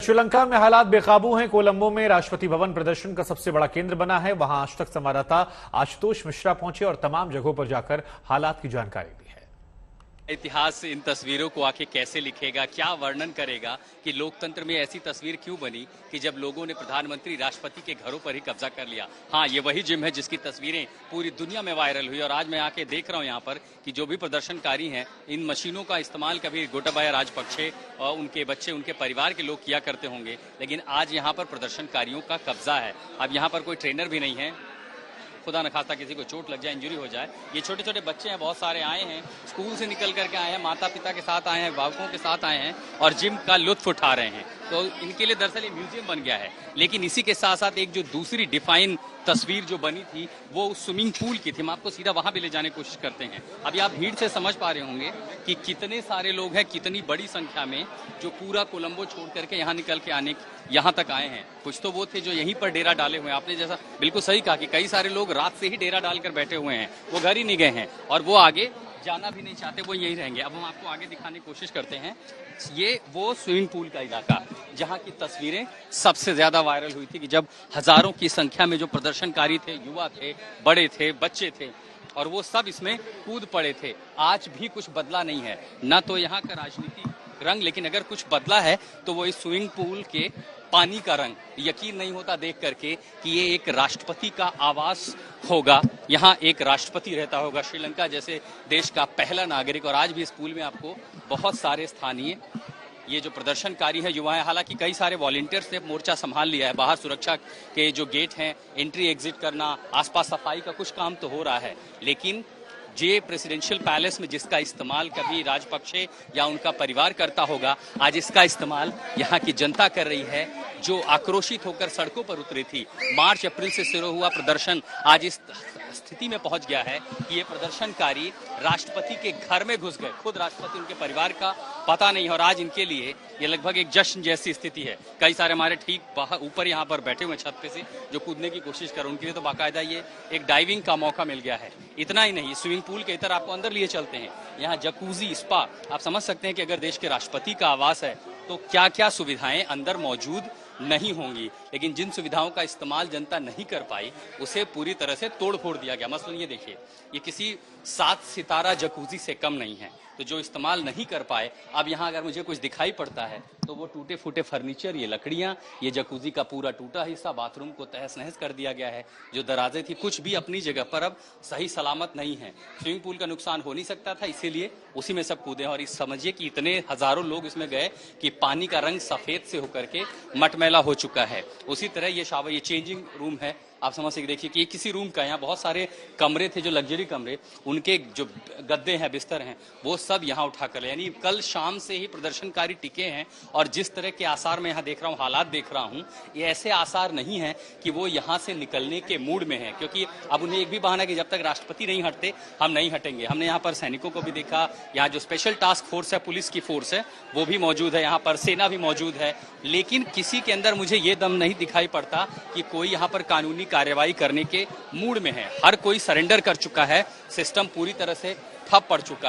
श्रीलंका में हालात बेकाबू हैं। कोलंबो में राष्ट्रपति भवन प्रदर्शन का सबसे बड़ा केंद्र बना है। वहां आज तक संवाददाता आशुतोष मिश्रा पहुंचे और तमाम जगहों पर जाकर हालात की जानकारी दी है। इतिहास इन तस्वीरों को आके कैसे लिखेगा, क्या वर्णन करेगा कि लोकतंत्र में ऐसी तस्वीर क्यों बनी कि जब लोगों ने प्रधानमंत्री राष्ट्रपति के घरों पर ही कब्जा कर लिया। हाँ, ये वही जिम है जिसकी तस्वीरें पूरी दुनिया में वायरल हुई और आज मैं आके देख रहा हूँ यहाँ पर कि जो भी प्रदर्शनकारी हैं, इन मशीनों का इस्तेमाल कभी गोटाबाया राजपक्षे और उनके बच्चे, उनके परिवार के लोग किया करते होंगे, लेकिन आज यहाँ पर प्रदर्शनकारियों का कब्जा है। अब यहाँ पर कोई ट्रेनर भी नहीं है, खुदा न खास्ता किसी को चोट लग जाए, इंजरी हो जाए। ये छोटे छोटे बच्चे हैं, बहुत सारे आए हैं, स्कूल से निकल करके आए हैं, माता पिता के साथ आए हैं, अभिभावकों के साथ आए हैं और जिम का लुत्फ उठा रहे हैं। तो इनके लिए दरअसल ये म्यूजियम बन गया है। लेकिन इसी के साथ साथ एक जो दूसरी डिफाइन तस्वीर जो बनी थी वो उस स्विमिंग पूल की थी। हम आपको सीधा वहां भी ले जाने की कोशिश करते हैं। अभी आप भीड़ से समझ पा रहे होंगे कि कितने सारे लोग हैं, कितनी बड़ी संख्या में जो पूरा कोलंबो छोड़ करके यहाँ निकल के यहाँ तक आए हैं। कुछ तो वो थे जो यहीं पर डेरा डाले हुए हैं। आपने जैसा बिल्कुल सही कहा कि कई सारे लोग रात से ही डेरा डालकर बैठे हुए हैं, वो घर ही नहीं गए हैं और वो आगे जाना भी नहीं चाहते, वो यहीं रहेंगे। अब हम आपको आगे दिखाने की कोशिश करते हैं। ये वो स्विमिंग पूल का इलाका जहां की तस्वीरें सबसे ज्यादा वायरल हुई थी कि जब हजारों की संख्या में जो प्रदर्शनकारी थे, युवा थे, बड़े थे, बच्चे थे और वो सब इसमें कूद पड़े थे। आज भी कुछ बदला नहीं है, न तो यहाँ का राजनीतिक रंग, लेकिन अगर कुछ बदला है तो वो इस स्विमिंग पूल के पानी का रंग। यकीन नहीं होता देख करके कि ये एक राष्ट्रपति का आवास होगा, यहाँ एक राष्ट्रपति रहता होगा, श्रीलंका जैसे देश का पहला नागरिक। और आज भी इस पूल में आपको बहुत सारे स्थानीय ये जो प्रदर्शनकारी है, युवा है, हालांकि कई सारे वॉलंटियर्स ने मोर्चा संभाल लिया है। बाहर सुरक्षा के जो गेट हैं, एंट्री एग्जिट करना, आसपास सफाई का कुछ काम तो हो रहा है, लेकिन जे प्रेसिडेंशियल पैलेस में जिसका इस्तेमाल कभी राजपक्षे या उनका परिवार करता होगा, आज इसका इस्तेमाल यहाँ की जनता कर रही है, जो आक्रोशित होकर सड़कों पर उतरी थी। मार्च अप्रैल से शुरू हुआ प्रदर्शन आज इस स्थिति में पहुंच गया है कि ये प्रदर्शनकारी राष्ट्रपति के घर में घुस गए। खुद राष्ट्रपति, उनके परिवार का पता नहीं, और आज इनके लिए ये लगभग एक जश्न जैसी स्थिति है। कई सारे हमारे ठीक बाहर ऊपर यहाँ पर बैठे हुए छत पे से जो कूदने की कोशिश कर, उनके लिए तो बाकायदा ये एक डाइविंग का मौका मिल गया है। इतना ही नहीं, स्विमिंग पूल के इधर आपको अंदर लिए चलते हैं। यहाँ जकूजी, स्पा, आप समझ सकते हैं कि अगर देश के राष्ट्रपति का आवास है तो क्या क्या सुविधाएं अंदर मौजूद नहीं होंगी। लेकिन जिन सुविधाओं का इस्तेमाल जनता नहीं कर पाई, उसे पूरी तरह से तोड़ फोड़ दिया गया। मसलन ये देखिए, ये किसी 7 सितारा जकूजी से कम नहीं है। तो जो इस्तेमाल नहीं कर पाए, अब यहाँ अगर मुझे कुछ दिखाई पड़ता है तो वो टूटे फूटे फर्नीचर, ये लकड़ियाँ, ये जकूजी का पूरा टूटा हिस्सा, बाथरूम को तहस नहस कर दिया गया है। जो दराजें थी कुछ भी अपनी जगह पर अब सही सलामत नहीं है। स्विमिंग पूल का नुकसान हो नहीं सकता था, इसीलिए उसी में सब कूदे। और इस समझिए कि इतने हजारों लोग इसमें गए कि पानी का रंग सफेद से होकर के मटमैला हो चुका है। उसी तरह ये शावर, ये चेंजिंग रूम है, आप समझ सकते, देखिए कि ये किसी रूम का, यहाँ बहुत सारे कमरे थे जो लग्जरी कमरे, उनके जो गद्दे हैं, बिस्तर हैं, वो सब यहाँ उठा कर, यानी कल शाम से ही प्रदर्शनकारी टिके हैं। और जिस तरह के आसार मैं यहाँ देख रहा हूँ, हालात देख रहा हूँ, ये ऐसे आसार नहीं है कि वो यहाँ से निकलने के मूड में है, क्योंकि अब उन्हें एक भी बहाना कि जब तक राष्ट्रपति नहीं हटते हम नहीं हटेंगे। हमने यहाँ पर सैनिकों को भी देखा, यहाँ जो स्पेशल टास्क फोर्स है, पुलिस की फोर्स है, वो भी मौजूद है, यहाँ पर सेना भी मौजूद है, लेकिन किसी के अंदर मुझे ये दम नहीं दिखाई पड़ता कि कोई यहाँ पर कानूनी कार्रवाई करने के मूड में है। हर कोई सरेंडर कर चुका है, सिस्टम पूरी तरह से ठप पड़ चुका है।